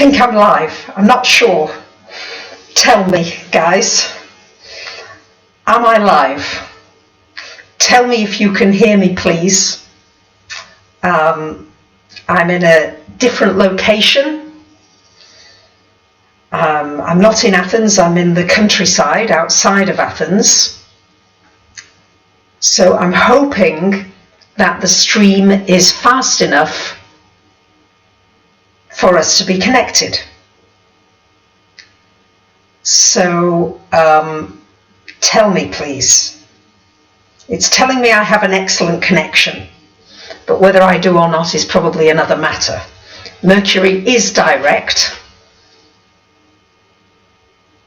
think I'm live. I'm not sure. Tell me, guys. Am I live? Tell me if you can hear me, please. I'm in a different location. I'm not in Athens. I'm in the countryside outside of Athens. So I'm hoping that the stream is fast enough for us to be connected. So tell me, please. It's telling me I have an excellent connection, but whether I do or not is probably another matter. Mercury is direct,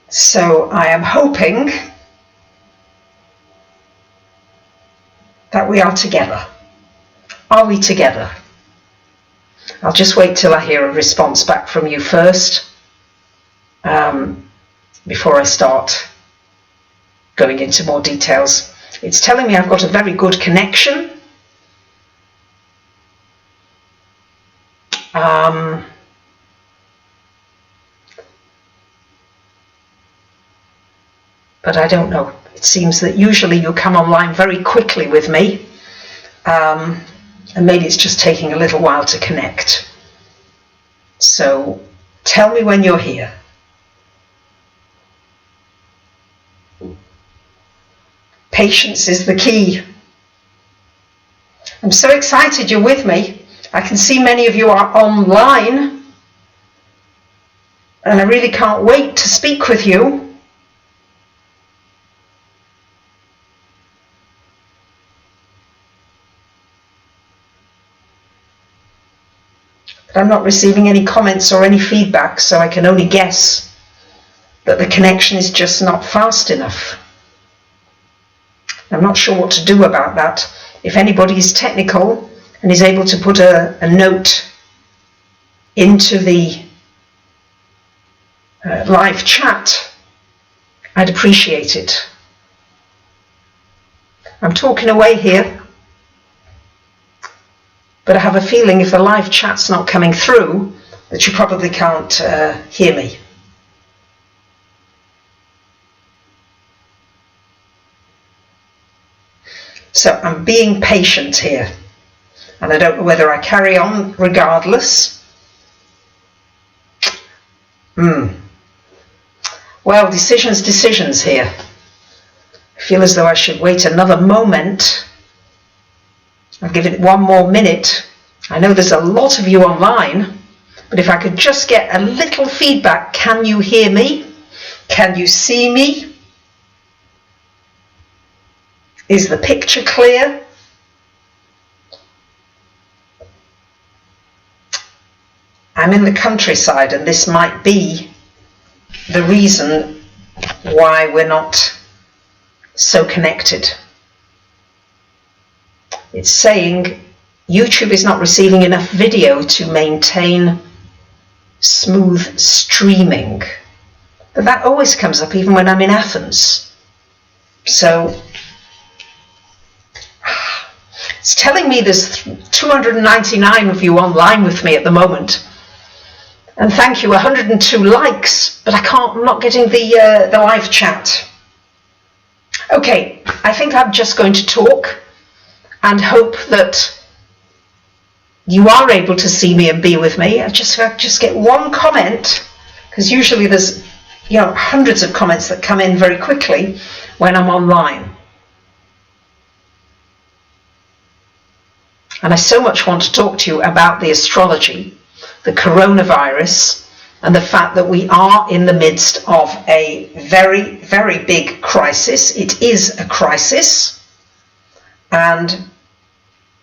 so I am hoping that we are together. Are we together? I'll just wait till I hear a response back from you first, before I start going into more details. It's telling me I've got a very good connection. But I don't know. It seems that usually you come online very quickly with me, and maybe it's just taking a little while to connect. So tell me when you're here. Patience is the key. I'm so excited you're with me. I can see many of you are online, and I really can't wait to speak with you. But I'm not receiving any comments or any feedback, so I can only guess that the connection is just not fast enough. I'm not sure what to do about that. If anybody is technical and is able to put a note into the live chat, I'd appreciate it. I'm talking away here, but I have a feeling if the live chat's not coming through, that you probably can't hear me. So I'm being patient here, and I don't know whether I carry on regardless. Well, decisions here. I feel as though I should wait another moment. I'll give it one more minute. I know there's a lot of you online, but if I could just get a little feedback. Can you hear me? Can you see me? Is the picture clear? I'm in the countryside, and this might be the reason why we're not so connected. It's saying YouTube is not receiving enough video to maintain smooth streaming. But that always comes up even when I'm in Athens. So it's telling me there's 299 of you online with me at the moment. And thank you, 102 likes, but I'm not getting the live chat. Okay, I think I'm just going to talk and hope that you are able to see me and be with me. I just get one comment, because usually there's hundreds of comments that come in very quickly when I'm online. And I so much want to talk to you about the astrology, the coronavirus, and the fact that we are in the midst of a very, very big crisis. It is a crisis. And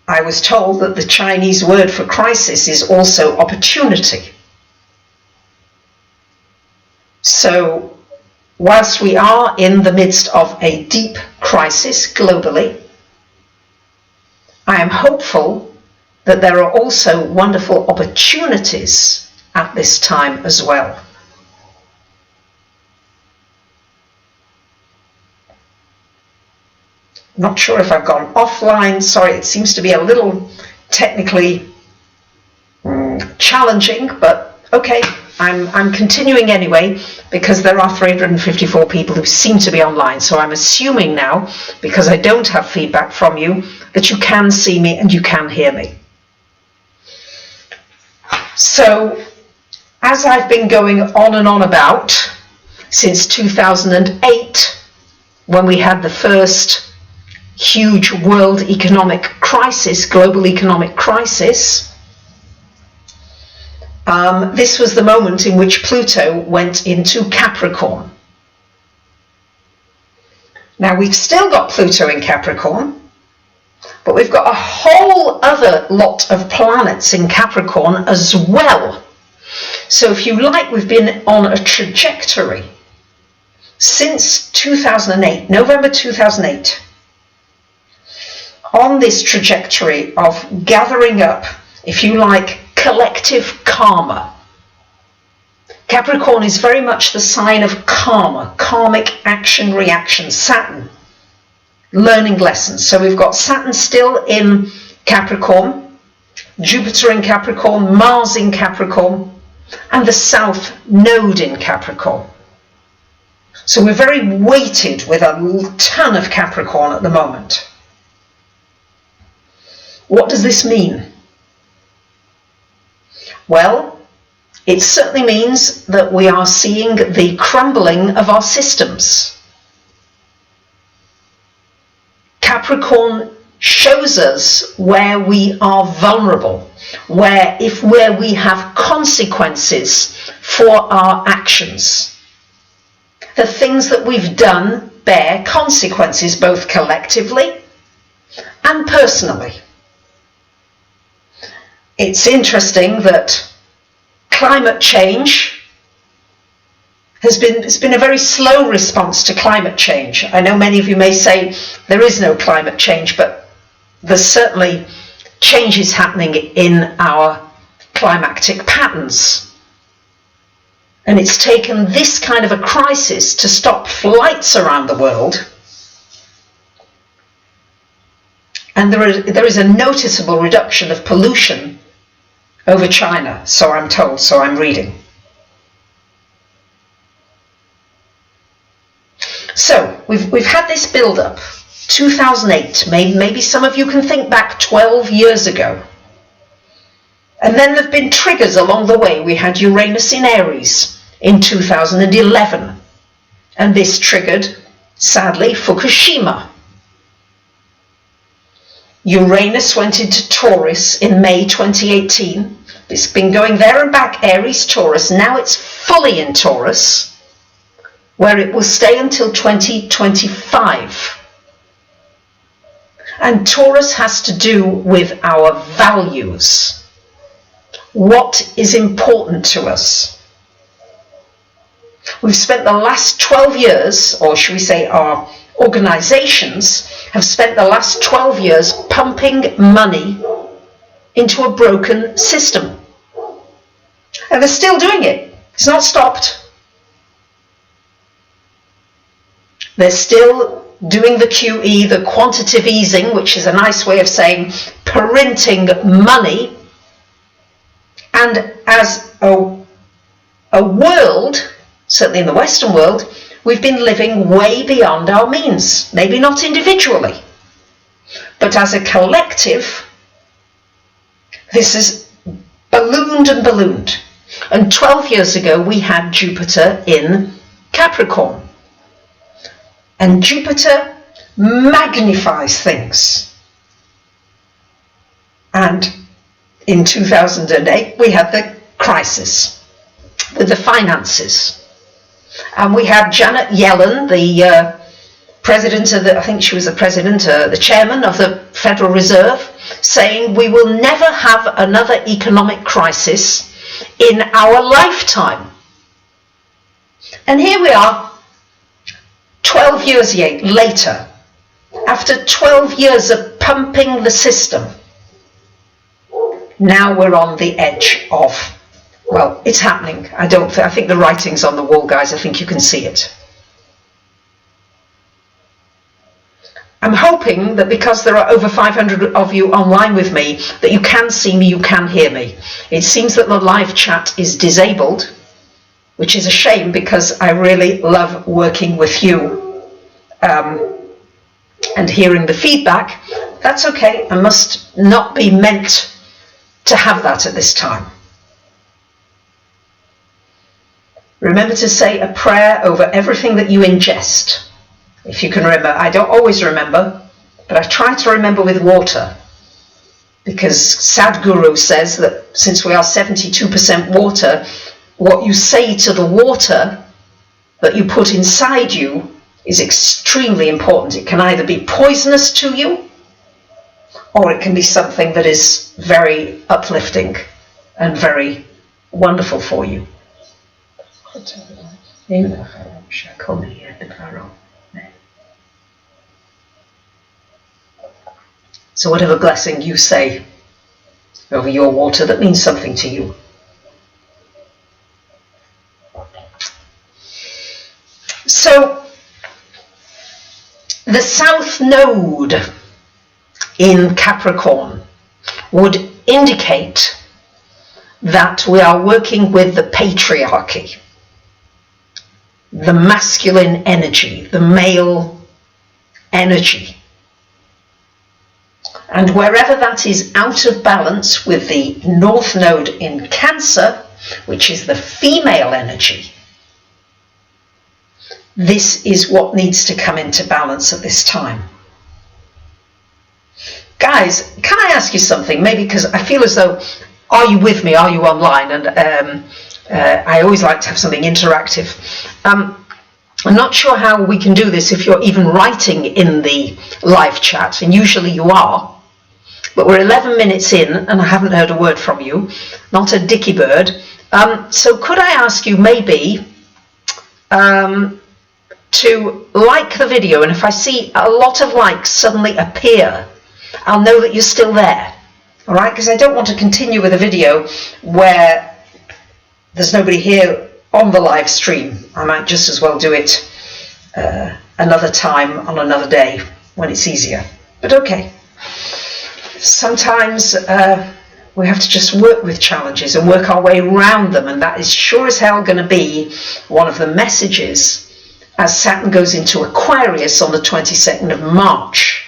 I was told that the Chinese word for crisis is also opportunity. So whilst we are in the midst of a deep crisis globally, I am hopeful that there are also wonderful opportunities at this time as well. Not sure if I've gone offline. Sorry, it seems to be a little technically challenging, but okay, I'm continuing anyway, because there are 354 people who seem to be online. So I'm assuming now, because I don't have feedback from you, that you can see me and you can hear me. So, as I've been going on and on about since 2008, when we had the first huge world economic crisis, global economic crisis, this was the moment in which Pluto went into Capricorn. Now, we've still got Pluto in Capricorn, but we've got a whole other lot of planets in Capricorn as well. So if you like, we've been on a trajectory since 2008, November 2008, on this trajectory of gathering up, if you like, collective karma. Capricorn is very much the sign of karma, karmic action, reaction, Saturn, learning lessons. So we've got Saturn still in Capricorn, Jupiter in Capricorn, Mars in Capricorn, and the South Node in Capricorn. So we're very weighted with a ton of Capricorn at the moment. What does this mean? Well, it certainly means that we are seeing the crumbling of our systems. Capricorn shows us where we are vulnerable, where we have consequences for our actions. The things that we've done bear consequences, both collectively and personally. It's interesting that climate change it's been a very slow response to climate change. I know many of you may say there is no climate change, but there's certainly changes happening in our climatic patterns. And it's taken this kind of a crisis to stop flights around the world. And there is a noticeable reduction of pollution over China, so I'm told, so I'm reading. So we've had this build-up, 2008, maybe some of you can think back 12 years ago. And then there have been triggers along the way. We had Uranus in Aries in 2011, and this triggered, sadly, Fukushima. Uranus went into Taurus in May 2018. It's been going there and back, Aries, Taurus. Now it's fully in Taurus, where it will stay until 2025. And Taurus has to do with our values. What is important to us? We've spent the last 12 years, or should we say our organizations have spent the last 12 years pumping money into a broken system. And they're still doing it. It's not stopped. They're still doing the QE, the quantitative easing, which is a nice way of saying printing money. And as a world, certainly in the Western world, we've been living way beyond our means. Maybe not individually, but as a collective, this has ballooned and ballooned. And 12 years ago, we had Jupiter in Capricorn. And Jupiter magnifies things. And in 2008, we had the crisis with the finances. And we had Janet Yellen, the president of I think she was the president, the chairman of the Federal Reserve, saying we will never have another economic crisis in our lifetime. And here we are, 12 years later, after 12 years of pumping the system, now we're on the edge of, well, it's happening. I think the writing's on the wall, guys. I think you can see it. I'm hoping that because there are over 500 of you online with me, that you can see me, you can hear me. It seems that the live chat is disabled, which is a shame because I really love working with you and hearing the feedback. That's okay. I must not be meant to have that at this time. Remember to say a prayer over everything that you ingest. If you can remember. I don't always remember, but I try to remember with water. Because Sadhguru says that since we are 72% water, what you say to the water that you put inside you is extremely important. It can either be poisonous to you, or it can be something that is very uplifting and very wonderful for you. So whatever blessing you say over your water that means something to you. So the South Node in Capricorn would indicate that we are working with the patriarchy, the masculine energy, the male energy. And wherever that is out of balance with the North Node in Cancer, which is the female energy, this is what needs to come into balance at this time. Guys, can I ask you something? Maybe because I feel as though, are you with me? Are you online? And I always like to have something interactive. I'm not sure how we can do this if you're even writing in the live chat, and usually you are, but we're 11 minutes in and I haven't heard a word from you, not a dicky bird. So could I ask you maybe to like the video, and if I see a lot of likes suddenly appear, I'll know that you're still there, all right? Because I don't want to continue with a video where there's nobody here on the live stream. I might just as well do it another time on another day when it's easier. But okay, sometimes we have to just work with challenges and work our way around them, and that is sure as hell going to be one of the messages as Saturn goes into Aquarius on the 22nd of March.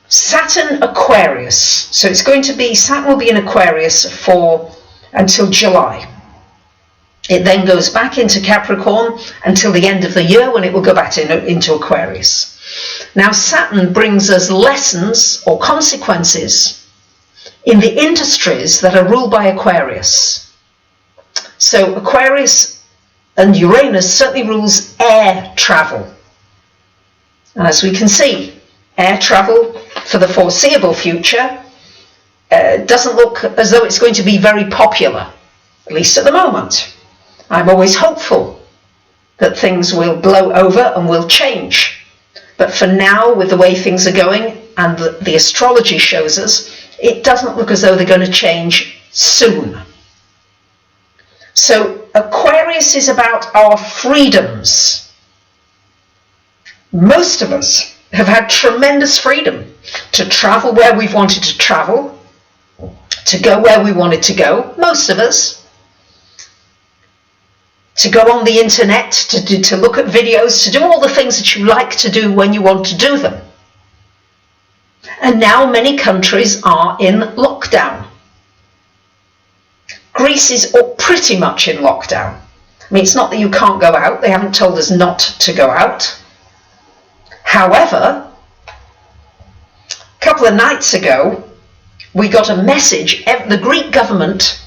Saturn Aquarius, so it's going to be, Saturn will be in Aquarius until July. It then goes back into Capricorn until the end of the year, when it will go back into Aquarius. Now Saturn brings us lessons or consequences in the industries that are ruled by Aquarius. So Aquarius and Uranus certainly rules air travel. And as we can see, air travel for the foreseeable future doesn't look as though it's going to be very popular, at least at the moment. I'm always hopeful that things will blow over and will change. But for now, with the way things are going, and the astrology shows us, it doesn't look as though they're going to change soon. So Aquarius is about our freedoms. Most of us have had tremendous freedom to travel where we've wanted to travel, to go where we wanted to go, most of us, to go on the internet, to look at videos, to do all the things that you like to do when you want to do them. And now many countries are in lockdown. Greece is pretty much in lockdown. I mean, it's not that you can't go out. They haven't told us not to go out. However, a couple of nights ago, we got a message. The Greek government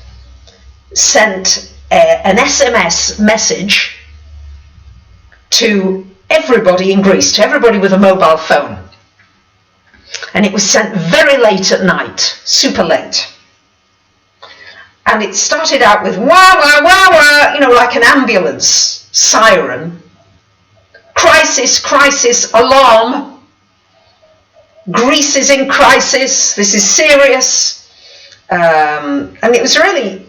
sent an SMS message to everybody in Greece, to everybody with a mobile phone. And it was sent very late at night, super late. And it started out with wah, wah, wah, wah, you know, like an ambulance siren. Crisis, crisis, alarm. Greece is in crisis. This is serious. And it was really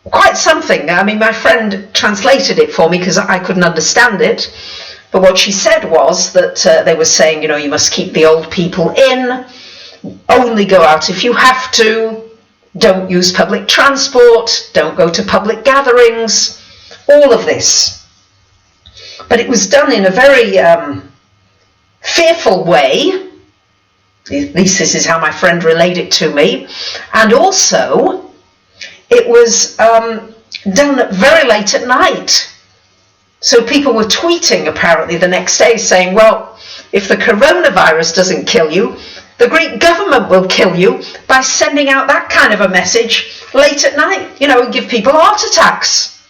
quite something. I mean, my friend translated it for me because I couldn't understand it. But what she said was that they were saying, you know, you must keep the old people in. Only go out if you have to. Don't use public transport, don't go to public gatherings, all of this. But it was done in a very fearful way. At least this is how my friend relayed it to me. And also, it was done very late at night. So people were tweeting apparently the next day saying, well, if the coronavirus doesn't kill you, the Greek government will kill you by sending out that kind of a message late at night, and give people heart attacks.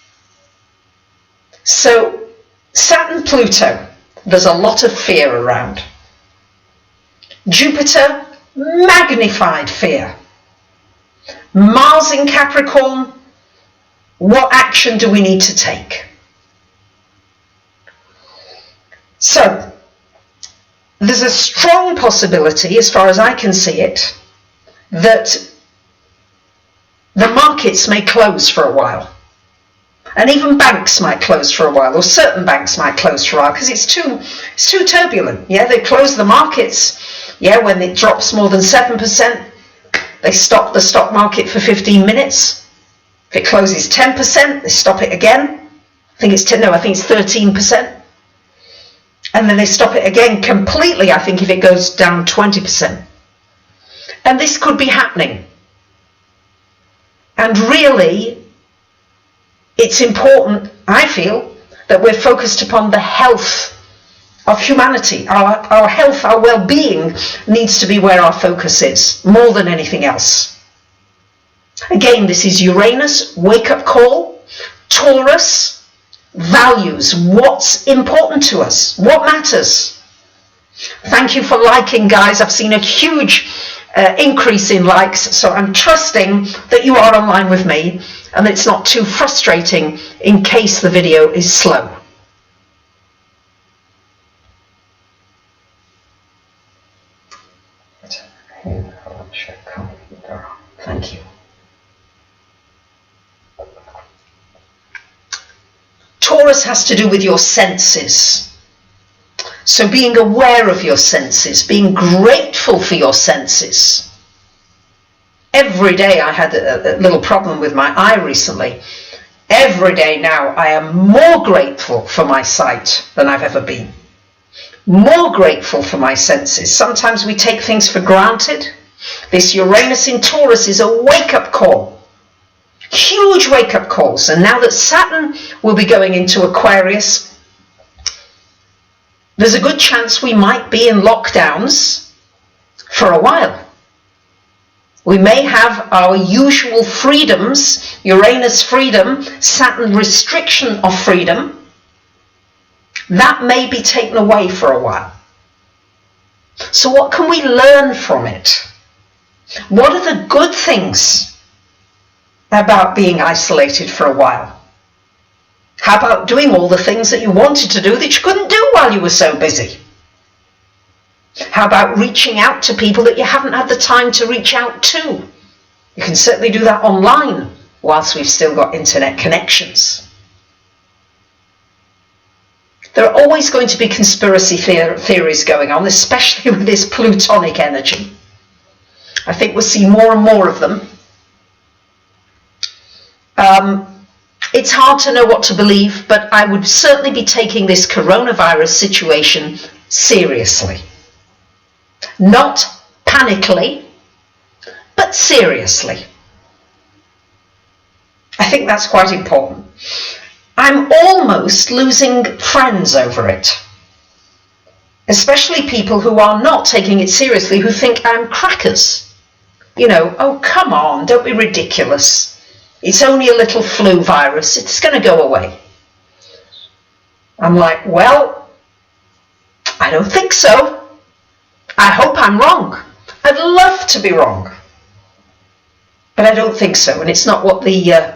So Saturn, Pluto, there's a lot of fear around. Jupiter, magnified fear. Mars in Capricorn, what action do we need to take? So, there's a strong possibility, as far as I can see it, that the markets may close for a while. And even banks might close for a while, or certain banks might close for a while, because it's too turbulent. Yeah, they close the markets. Yeah, when it drops more than 7%, they stop the stock market for 15 minutes. If it closes 10%, they stop it again. I think it's 13%. And then they stop it again completely, I think, if it goes down 20%. And this could be happening. And really, it's important, I feel, that we're focused upon the health of humanity. Our health, our well-being needs to be where our focus is, more than anything else. Again, this is Uranus, wake-up call, Taurus, values, what's important to us, what matters. Thank you for liking, guys. I've seen a huge increase in likes, so I'm trusting that you are online with me and it's not too frustrating in case the video is slow. Thank you. Taurus has to do with your senses. So being aware of your senses, being grateful for your senses. Every day I had a little problem with my eye recently. Every day now I am more grateful for my sight than I've ever been. More grateful for my senses. Sometimes we take things for granted. This Uranus in Taurus is a wake-up call. Huge wake-up calls. And now that Saturn will be going into Aquarius, there's a good chance we might be in lockdowns for a while. We may have our usual freedoms, Uranus freedom, Saturn restriction of freedom. That may be taken away for a while. So what can we learn from it? What are the good things about being isolated for a while? How about doing all the things that you wanted to do that you couldn't do while you were so busy? How about reaching out to people that you haven't had the time to reach out to? You can certainly do that online whilst we've still got internet connections. There are always going to be conspiracy theories going on, especially with this plutonic energy. I think we'll see more and more of them. It's hard to know what to believe, but I would certainly be taking this coronavirus situation seriously. Not panically, but seriously. I think that's quite important. I'm almost losing friends over it. Especially people who are not taking it seriously, who think I'm crackers. Oh, come on, don't be ridiculous. It's only a little flu virus. It's going to go away. I'm like, well, I don't think so. I hope I'm wrong. I'd love to be wrong. But I don't think so. And it's not what the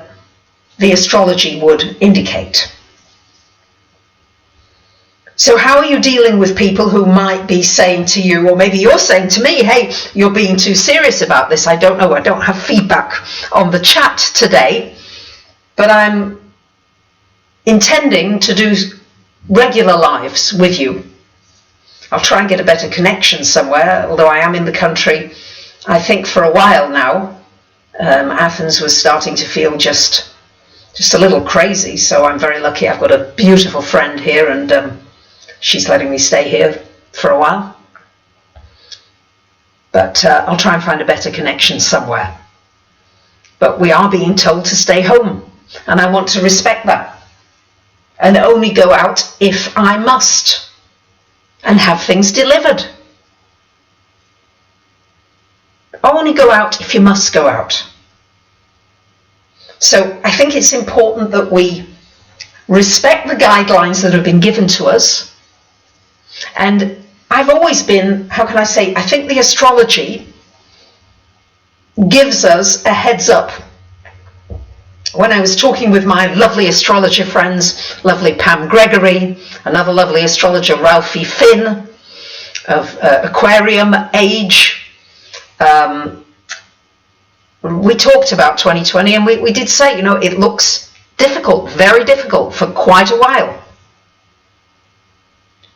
astrology would indicate. So how are you dealing with people who might be saying to you, or maybe you're saying to me, hey, you're being too serious about this. I don't know. I don't have feedback on the chat today, but I'm intending to do regular lives with you. I'll try and get a better connection somewhere, although I am in the country, I think, for a while now. Athens was starting to feel just just a little crazy. So I'm very lucky. I've got a beautiful friend here, and she's letting me stay here for a while. But I'll try and find a better connection somewhere. But we are being told to stay home, and I want to respect that and only go out if I must and have things delivered. Only go out if you must go out. So I think it's important that we respect the guidelines that have been given to us. And I've always been, how can I say, I think the astrology gives us a heads up. When I was talking with my lovely astrologer friends, lovely Pam Gregory, another lovely astrologer, Ralphie Finn of Aquarium, Age, we talked about 2020, and we did say, you know, it looks difficult, very difficult for quite a while.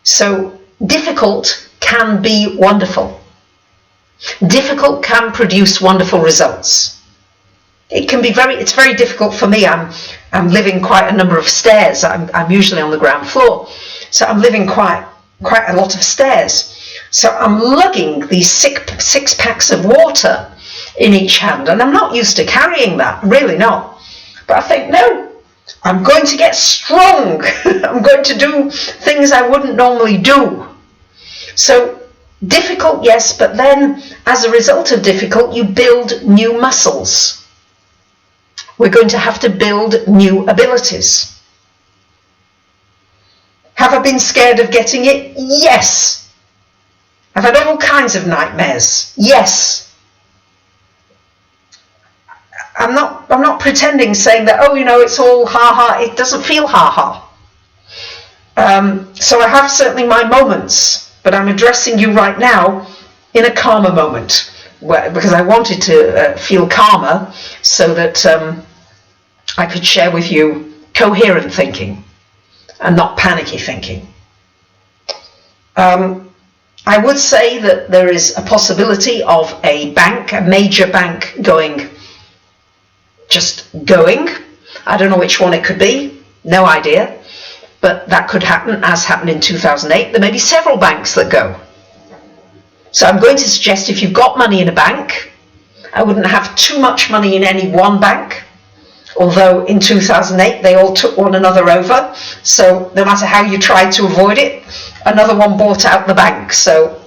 So difficult can be wonderful. Difficult can produce wonderful results. It can be it's very difficult for me. I'm living quite a number of stairs. I'm usually on the ground floor, so I'm living quite a lot of stairs. So I'm lugging these six packs of water in each hand, and I'm not used to carrying that, really not. But I think, no, I'm going to get strong. I'm going to do things I wouldn't normally do. So difficult, yes, but then as a result of difficult, you build new muscles. We're going to have to build new abilities. Have I been scared of getting it? Yes. I've had all kinds of nightmares. Yes. I'm not pretending, saying that, oh, you know, it's all ha-ha. It doesn't feel ha-ha. So I have certainly my moments, but I'm addressing you right now in a calmer moment, because I wanted to feel calmer so that I could share with you coherent thinking and not panicky thinking. I would say that there is a possibility of a bank, a major bank going. I don't know which one it could be, no idea, but that could happen, as happened in 2008. There may be several banks that go. So I'm going to suggest, if you've got money in a bank, I wouldn't have too much money in any one bank, although in 2008 they all took one another over, so no matter how you tried to avoid it, another one bought out the bank. So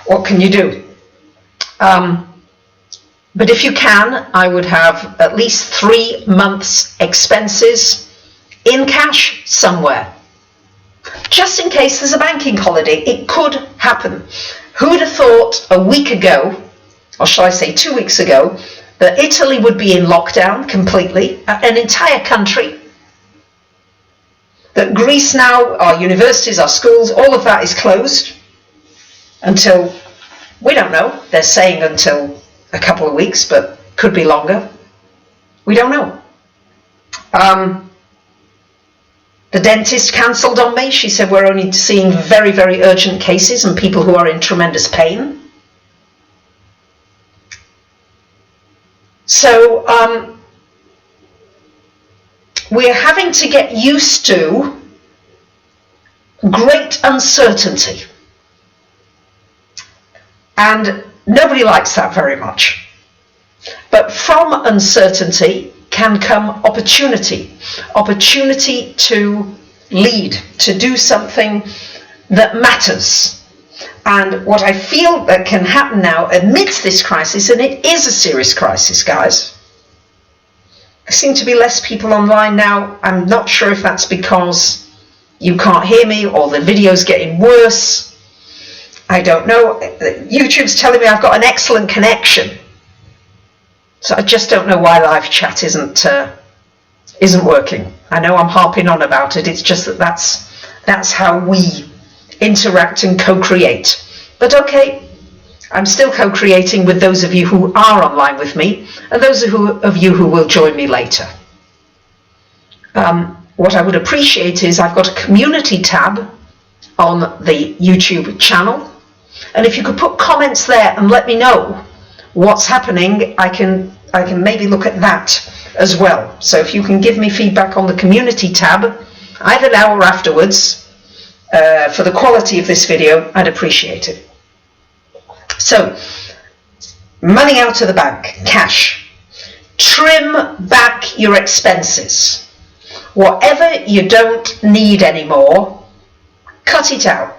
what can you do? But if you can, I would have at least 3 months' expenses in cash somewhere, just in case there's a banking holiday. It could happen. Who would have thought a week ago, or shall I say 2 weeks ago, that Italy would be in lockdown completely, an entire country, that Greece now, our universities, our schools, all of that is closed until, we don't know, they're saying until a couple of weeks, but could be longer. We don't know. The dentist cancelled on me. She said we're only seeing very, very urgent cases and people who are in tremendous pain. So we're having to get used to great uncertainty. And nobody likes that very much. But from uncertainty can come opportunity. Opportunity to lead, to do something that matters. And what I feel that can happen now amidst this crisis, and it is a serious crisis, guys. There seem to be less people online now. I'm not sure if that's because you can't hear me or the video's getting worse. I don't know. YouTube's telling me I've got an excellent connection. So I just don't know why live chat isn't working. I know I'm harping on about it. It's just that that's how we interact and co-create. But okay, I'm still co-creating with those of you who are online with me and those of you who will join me later. What I would appreciate is I've got a community tab on the YouTube channel. And if you could put comments there and let me know what's happening, I can maybe look at that as well. So if you can give me feedback on the community tab, either now or afterwards, for the quality of this video, I'd appreciate it. So, money out of the bank, cash. Trim back your expenses. Whatever you don't need anymore, cut it out.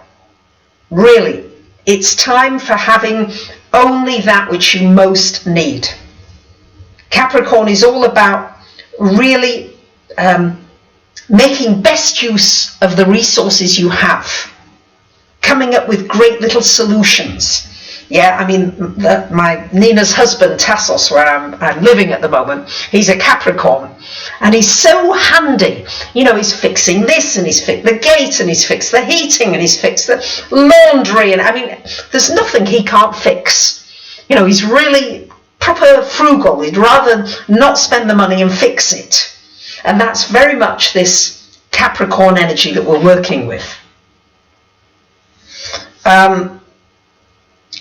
Really, it's time for having only that which you most need. Capricorn is all about really making best use of the resources you have, coming up with great little solutions. Yeah, I mean, my Nina's husband, Tassos, where I'm living at the moment, he's a Capricorn, and he's so handy. You know, he's fixing this, and he's fixed the gate, and he's fixed the heating, and he's fixed the laundry, and I mean, there's nothing he can't fix. You know, he's really proper frugal. He'd rather not spend the money and fix it. And that's very much this Capricorn energy that we're working with.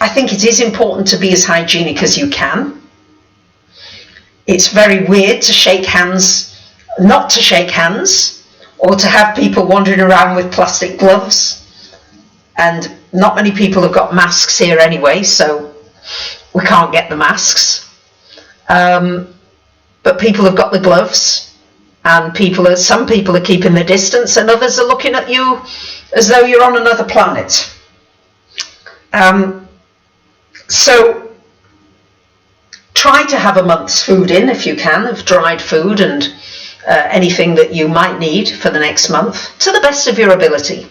I think it is important to be as hygienic as you can. It's very weird to shake hands, not to shake hands, or to have people wandering around with plastic gloves. And not many people have got masks here anyway, so we can't get the masks. But people have got the gloves, and some people are keeping their distance, and others are looking at you as though you're on another planet. So try to have a month's food in, if you can, of dried food and anything that you might need for the next month, to the best of your ability.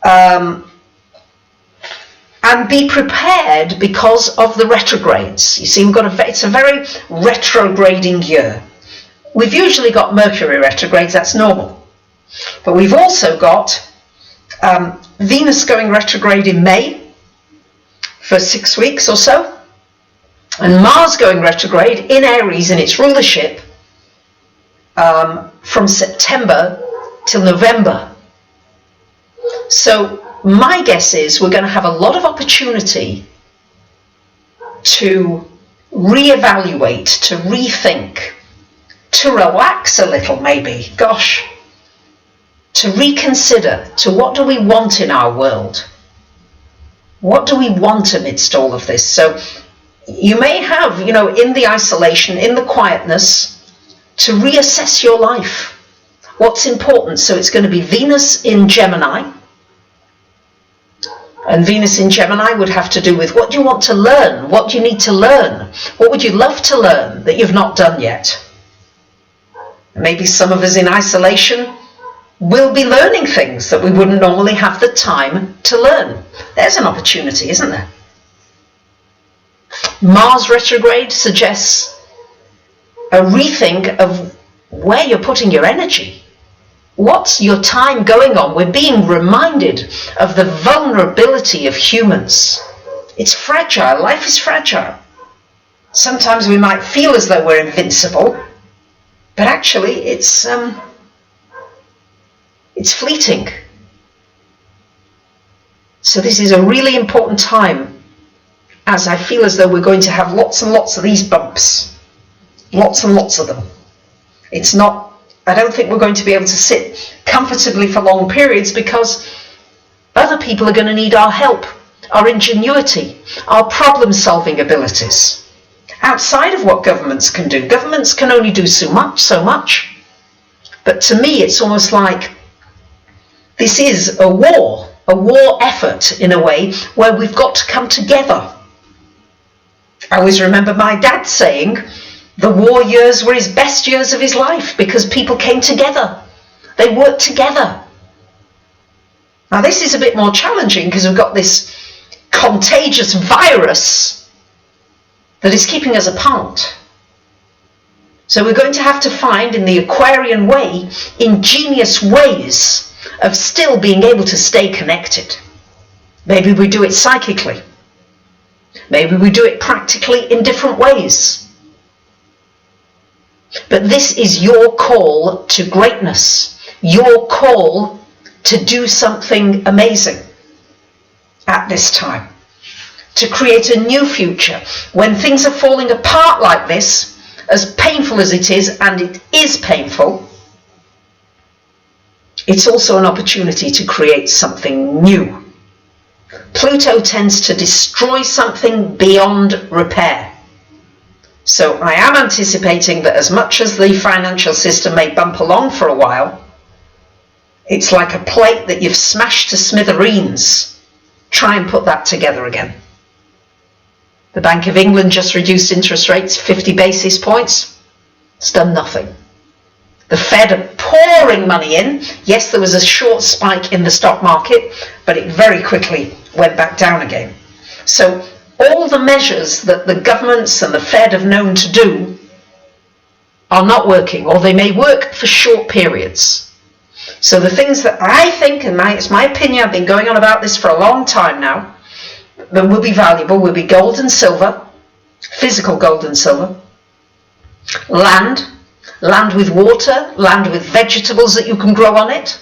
And be prepared because of the retrogrades. You see, it's a very retrograding year. We've usually got Mercury retrogrades, that's normal. But we've also got Venus going retrograde in May for 6 weeks or so, and Mars going retrograde in Aries in its rulership from September till November. So my guess is we're going to have a lot of opportunity to reevaluate, to rethink, to relax a little maybe, gosh, to reconsider, to what do we want in our world? What do we want amidst all of this? So you may have, you know, in the isolation, in the quietness, to reassess your life. What's important? So it's going to be Venus in Gemini. And Venus in Gemini would have to do with what do you want to learn? What do you need to learn? What would you love to learn that you've not done yet? Maybe some of us in isolation will be learning things that we wouldn't normally have the time to learn. There's an opportunity, isn't there? Mars retrograde suggests a rethink of where you're putting your energy. What's your time going on? We're being reminded of the vulnerability of humans. It's fragile. Life is fragile. Sometimes we might feel as though we're invincible, but actually it's fleeting. So this is a really important time, as I feel as though we're going to have lots and lots of these bumps. Lots and lots of them. I don't think we're going to be able to sit comfortably for long periods because other people are going to need our help, our ingenuity, our problem-solving abilities. Outside of what governments can do. Governments can only do so much. But to me, it's almost like this is a war effort in a way where we've got to come together. I always remember my dad saying the war years were his best years of his life because people came together. They worked together. Now this is a bit more challenging because we've got this contagious virus that is keeping us apart. So we're going to have to find, in the Aquarian way, ingenious ways of still being able to stay connected. Maybe we do it psychically. Maybe we do it practically in different ways. But this is your call to greatness, your call to do something amazing at this time, to create a new future. When things are falling apart like this, as painful as it is, and it is painful, it's also an opportunity to create something new. Pluto tends to destroy something beyond repair. So I am anticipating that as much as the financial system may bump along for a while, it's like a plate that you've smashed to smithereens. Try and put that together again. The Bank of England just reduced interest rates 50 basis points. It's done nothing. The Fed are pouring money in. Yes, there was a short spike in the stock market, but it very quickly went back down again. So all the measures that the governments and the Fed have known to do are not working, or they may work for short periods. So the things that I think, and it's my opinion, I've been going on about this for a long time now, that will be valuable will be gold and silver, physical gold and silver, land with water, land with vegetables that you can grow on it,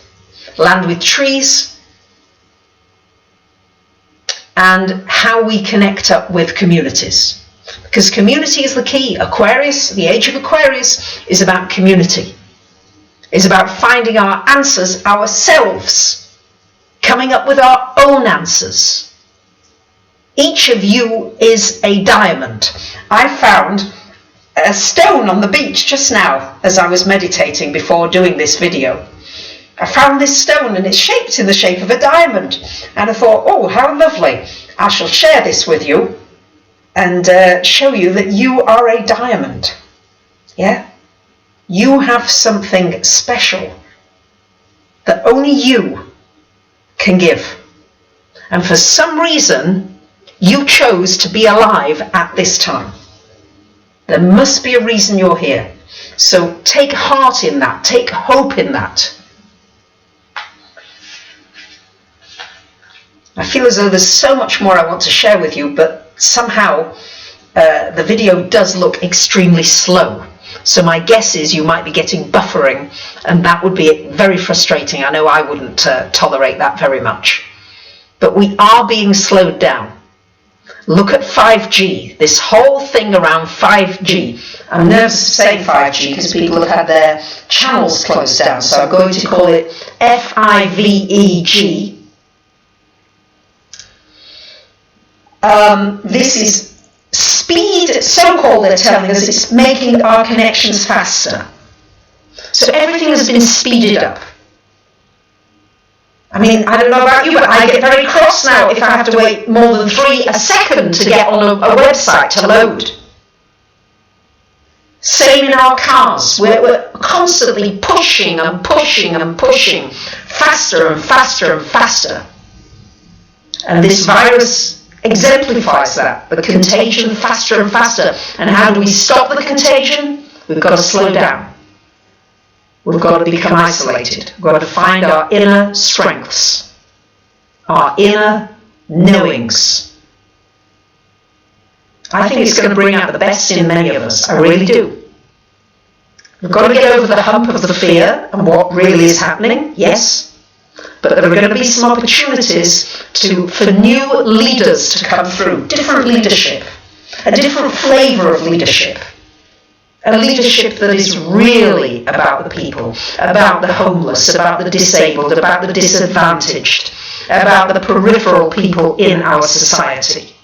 land with trees, and how we connect up with communities. Because community is the key. Aquarius, the Age of Aquarius, is about community. It's about finding our answers ourselves, coming up with our own answers. Each of you is a diamond. I found a stone on the beach just now as I was meditating before doing this video. I found this stone and it's shaped in the shape of a diamond. And I thought, oh, how lovely. I shall share this with you and show you that you are a diamond. Yeah? You have something special that only you can give. And for some reason, you chose to be alive at this time. There must be a reason you're here. So take heart in that. Take hope in that. I feel as though there's so much more I want to share with you, but somehow the video does look extremely slow. So my guess is you might be getting buffering, and that would be very frustrating. I know I wouldn't tolerate that very much. But we are being slowed down. Look at 5G, this whole thing around 5G. I'm nervous to say 5G because people have had their channels closed down, so I'm going to call it FIVEG. This is speed, so-called they're telling us, it's making our connections faster. So everything has been speeded up. I mean, I don't know about you, but I get very cross now if I have to wait more than a second to get on a website to load. Same in our cars. We're constantly pushing and pushing and pushing, faster and faster and faster. And this virus exemplifies that, the contagion faster and faster. And how do we stop the contagion? We've got to slow down. We've got to become isolated. We've got to find our inner strengths, our inner knowings. I think it's going to bring out the best in many of us. I really do. We've got to get over the hump of the fear and what really is happening, yes. But there are going to be some opportunities for new leaders to come through, different leadership, a different flavour of leadership. A leadership that is really about the people, about the homeless, about the disabled, about the disadvantaged, about the peripheral people in our society.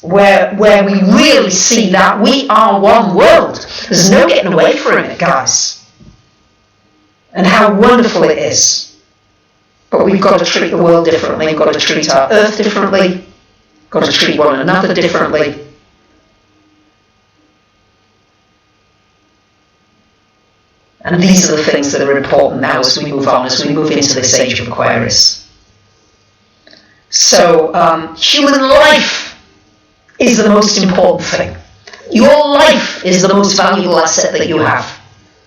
Where we really see that we are one world. There's no getting away from it, guys. And how wonderful it is. But we've got to treat the world differently. We've got to treat our earth differently. We've got to treat one another differently. And these are the things that are important now as we move on, as we move into this Age of Aquarius. So, human life is the most important thing. Your life is the most valuable asset that you have.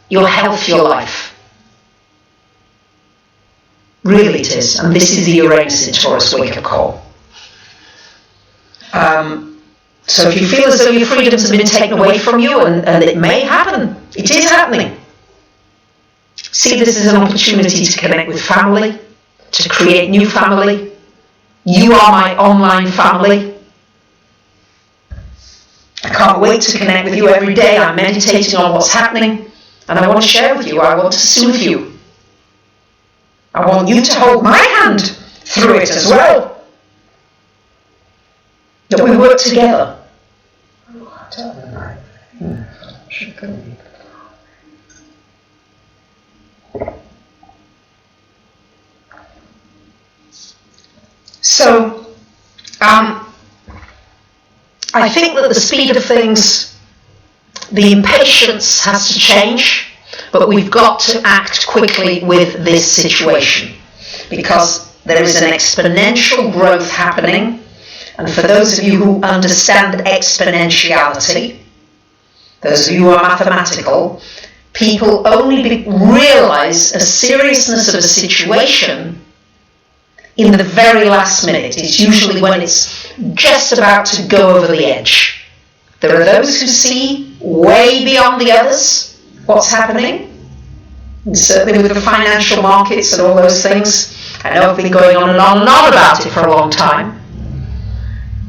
Your health, your life. Really it is. And this is the Uranus in Taurus wake-up call. So if you feel as though your freedoms have been taken away from you, and it may happen, it is happening. See this as an opportunity to connect with family, to create new family. You are my online family. I can't wait to connect with you every day. I'm meditating on what's happening, and I want to share with you. I want to soothe you. I want you to hold my hand through it as well. That we work together. So, I think that the speed of things, the impatience has to change, but we've got to act quickly with this situation because there is an exponential growth happening. And for those of you who understand exponentiality, those of you who are mathematical, people only realize a seriousness of a situation in the very last minute. It's usually when it's just about to go over the edge. There are those who see way beyond the others what's happening. And certainly with the financial markets and all those things. I know I've been going on and on and on about it for a long time.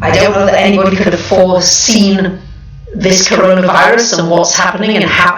I don't know that anybody could have foreseen this coronavirus and what's happening and how